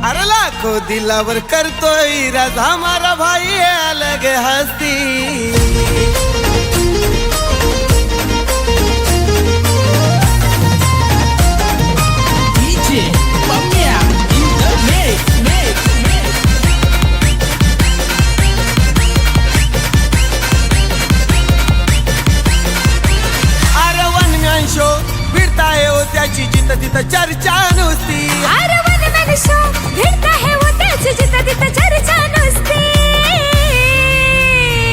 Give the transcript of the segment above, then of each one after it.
अरे लाखों दिलावर करतोय राज हमारा भाई अलग हस्ती। फिरताय हो त्याची जिथं तिथं चर्चा नुसती। अरे वन मन शो फिरता है वो त्याची जिथं तिथं चर्चा नुसती।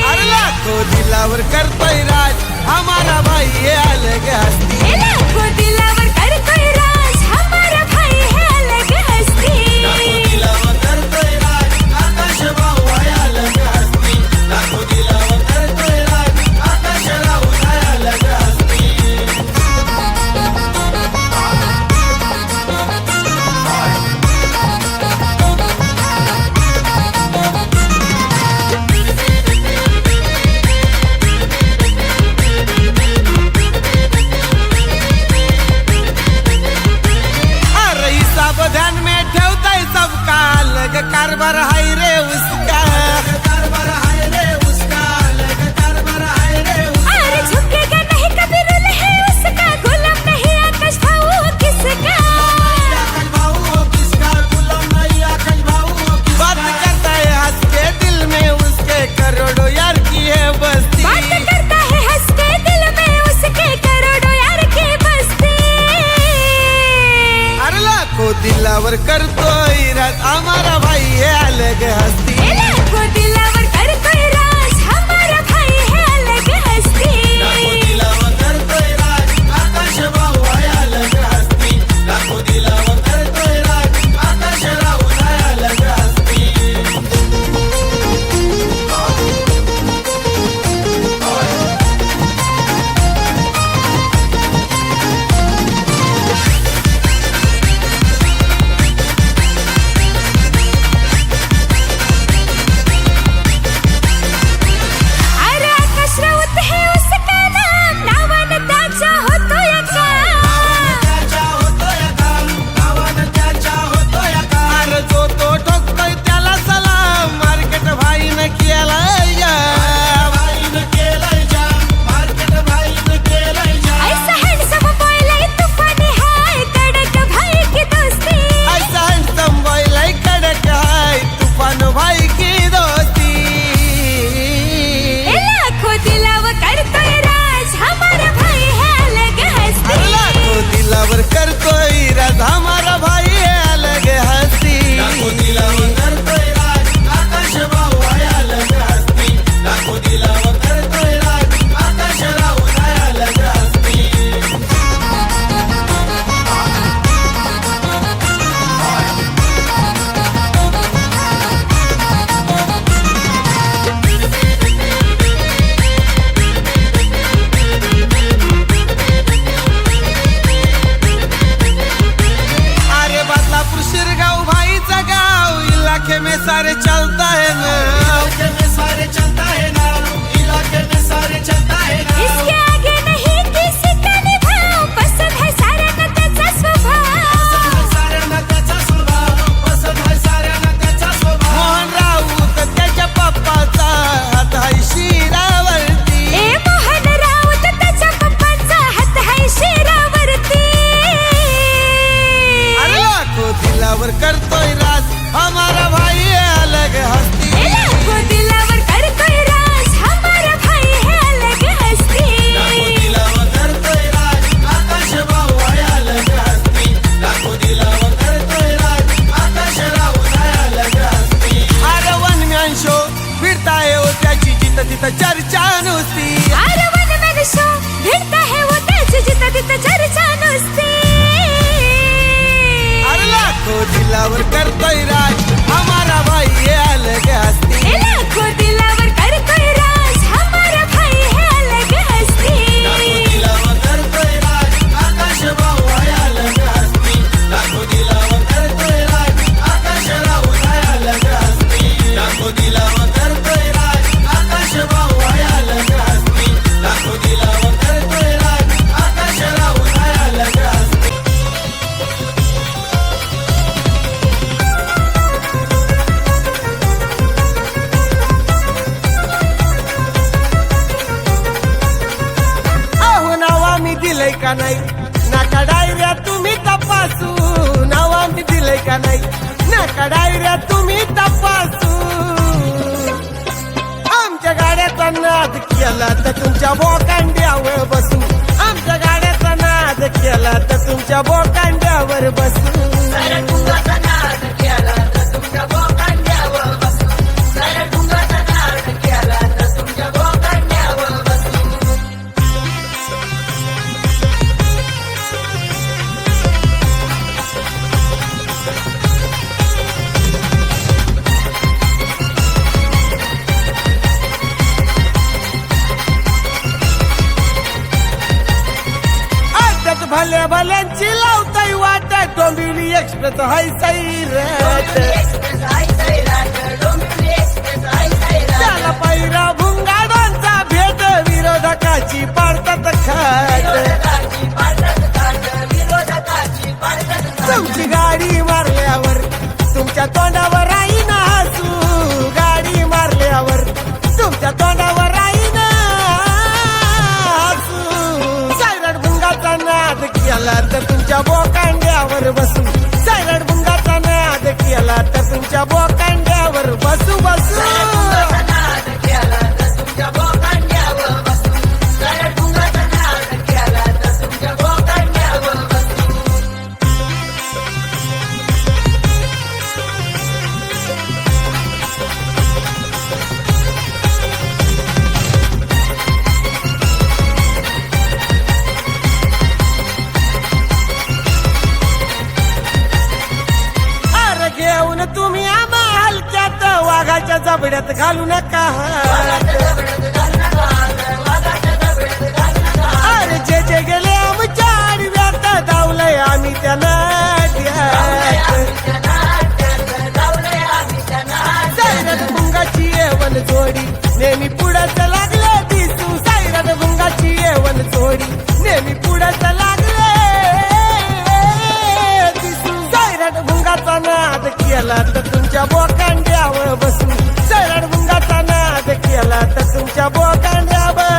अरे लाखों दिलावर करतोय राज हमारा भाई है अलग हस्ती। लाखों दिलावर करतोय राज हमारा भाई है अलग हस्ती। लाखों दिलावर करतोय राज आकाश भाऊ है अलग हस्ती। लाखों दिलावर करतोय राज आकाश भाऊ है अलग हस्ती। ध्यान में ठेवता है सबका अलग कारभार है रे उसका। कारभार है रे उसका अलग कारभार है रे उसका। अरे झुकेगा नहीं कभी रूल है उसका। गुलाम नहीं आकाश भाऊ किसका। आकाश भाऊ किसका गुलाम नहीं आकाश भाऊ किसका। बात करता है हंस के दिल में उसके करोड़ों यार की है बस्ती। बात करता है हंस के दिल में उसके करोड़ों यार की बस्ती। अरे लाखों दिलावर करतोय राज हमारा भाई है अलग हस्ती। लाखों दिलावर करतोय राज हमारा भाई है अलग हस्ती। लाखों दिलावर करतोय राज आकाश भाऊ है अलग हस्ती। लाखों दिलावर करतोय राज आकाश भाऊ है अलग हस्ती। करतोय राज हमारा भाई है अलग हस्ती। लाखों दिलावर करतोय राज आकाश भाऊ है अलग हस्ती। लाखों दिलावर करतोय राज आकाश भाऊ है अलग हस्ती। शिरगांव भाईचा गाव इलाके में सारे चलता है ना। इलाके में सारे चलता है ना। इलाके में सारे चलता है ना। इसके आगे नहीं किसी का निभाव। पसंद है साऱ्यांना त्याचा स्वभाव। पसंद है साऱ्यांना त्याचा स्वभाव। पसंद है साऱ्यांना त्याचा स्वभाव। मोहन राऊत त्याच्या पप्पाचा हात आहे शिरावरती। मोहन राऊत त्याच्या पप्पाचा हात आहे शिरावरती। अरे लाखों दिलावर करतोय राज हमारा भाई है अलग हस्ती। लाखों दिलावर करतोय राज हमारा भाई है अलग हस्ती। लाखों दिलावर करतोय राज आकाश भाऊ है अलग हस्ती। लाखों दिलावर करतोय राज आकाश भाऊ है अलग हस्ती। अरे वन मॅन शो फिरताय हो त्याची जिथं तिथं चर्चा नुसती। अरे वन मन शो फिरता है वो त्याची जिथं तिथं चर्चा नुसती। अरे लाखों दिलावर डायऱ्या तुम्ही तपासू, नाव आम्ही दिलंय का नाही, नका डायऱ्या तुम्ही तपासू. आमच्या गाड्याचा नाद केला तर तुमच्या बोकांड्यावर बसू, आमच्या गाड्याचा नाद केला तर तुमच्या बोकांड्यावर बसू. भल्या भल्यांची लावताय वाट, डोंबिवली एक्सप्रेस हाय सैराट, त्याला पैरा भुंगाडांचा भेट, विरोधकाची पाडतात खाट. तुमची गाडी मारल्यावर तुमच्या तोंडावर आई ना हसू, गाडी मारल्यावर तुमच्या तोंडावर आई ना हसू. सायरट भुंगाचा नाद केला तर तुमच्या बोकांड्यावर बसू, सायरट भुंगाचा नाद केला तर तुमच्या बोकांड्यावर बसू बसू. घेऊन तुम्ही आम्हा हलक्यात, वाघाच्या जबड्यात घालू नका हात. अरे जे जे गेले आमच्या आडव्यात, धावलंय आम्ही त्या नाट्यात. सायरट भुंगाची येवन जोडी नेहमी पुढंच लागले दिसू, सायरट भुंगाची येवन जोडी नेहमी पुढंच लागले दिसू. सायरट भुंगाचा नाद केला तर तुमच्या बोकांड्यावर बसू, सायरट भुंगाचा नाद केला तर तुमच्या बोकांड्यावर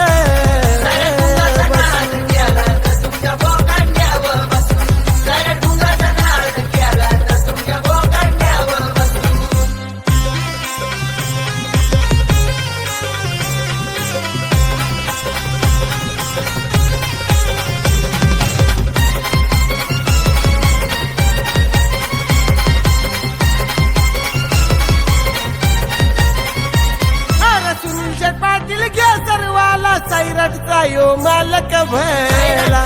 सायरटचा यो मालक भला.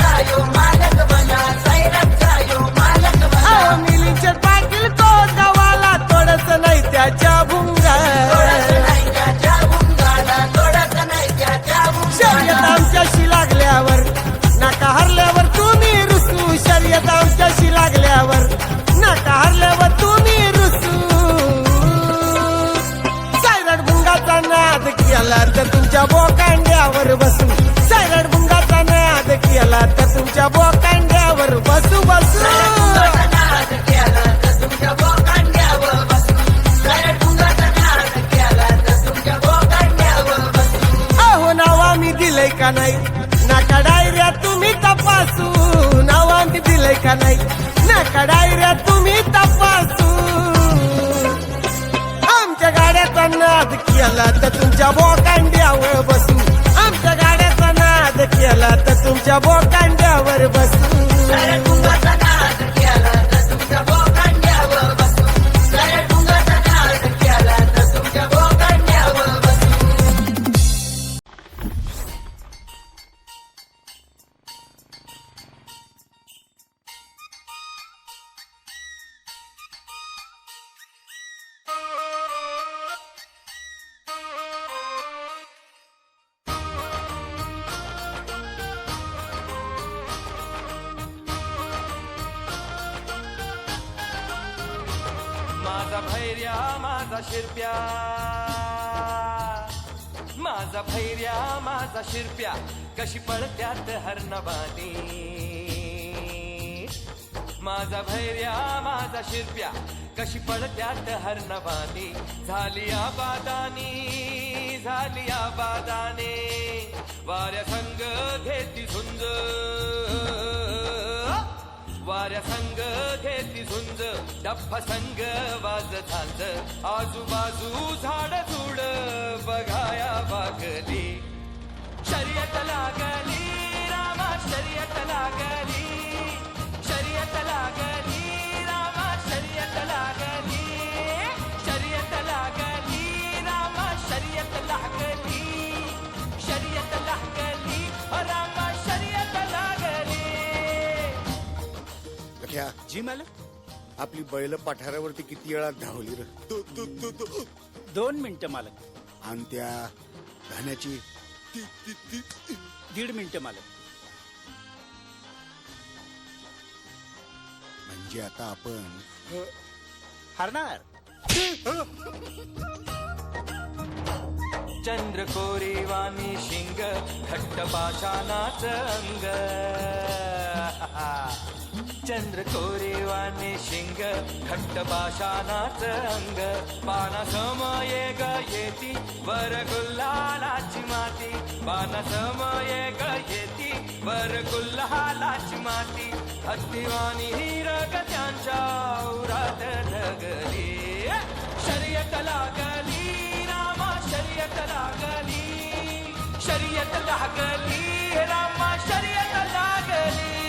मिलिंदचे पाटील को गावाला तोडच नाही त्याच्या भुंगाला. शर्यत आमच्याशी लागल्यावर नाका हरल्यावर तुम्ही रुसू, शर्यत आमच्याशी लागल्यावर नाका हरल्यावर तुम्ही रुसू. सायरट भुंगाचा नाद केला तर तुमच्या बोकांड्यावर बसू, सायरट भुंगाचा नाद केला तर तुमच्या बोकांड्यावर बसू बसू. अहो नाव आम्ही दिलंय का नाही, नाका डायऱ्या तुम्ही तपासू, नाव आम्ही दिलंय का नाही, नाका डायऱ्या तुम्ही तपासू. आमच्या गाड्याचा नाद केला तर तुमच्या बोकांड्यावर बसू, आमच्या गाड्याचा नाद केला तर तुमच्या बोकांड्यावर बसू. माझा भैर्या माझा शिरप्या, माझा भैर्या माझा शिरप्या, कशी पळत्यात हरणबानी. माझा भैर्या माझा शिरप्या, कशी पळत्यात हरणबानी. झाली आबादानी झाली आबादाने, वाऱ्या संग घेती झुंज. वाऱ्या संग घेती झुंज डप्पा संग वाज झांज आजूबाजू झाड झुड बघाया वागली शर्यत लागली रामा शर्यत लागली शर्यत लागली रामा शर्यत लागली शर्यत लागली रामा शर्यत लागली शर्यत लागली रामा शर्यत लागली लख्या जी मालक. आपली बैल पठारावरती किती वेळा धावली र 2 मिनिटं मालक. आणि त्या धान्याची 1.5 मिनिटं मालक. म्हणजे आता आपण हरणार. चंद्र कोरीवानी शिंग घट्ट पाषाणाच अंग चंद्र कोरीवानी शिंग घट्ट पाषाणाच अंग पाना समये ग येती वर गुल्हालाची माती पाना समये ग येती वर गुल्हालाची माती हत्तीवानी हिरग त्यांच्या उरात ढगली शर्यत लागली रामा शर्यत लागली शर्यत लागली रामा शर्यत लागली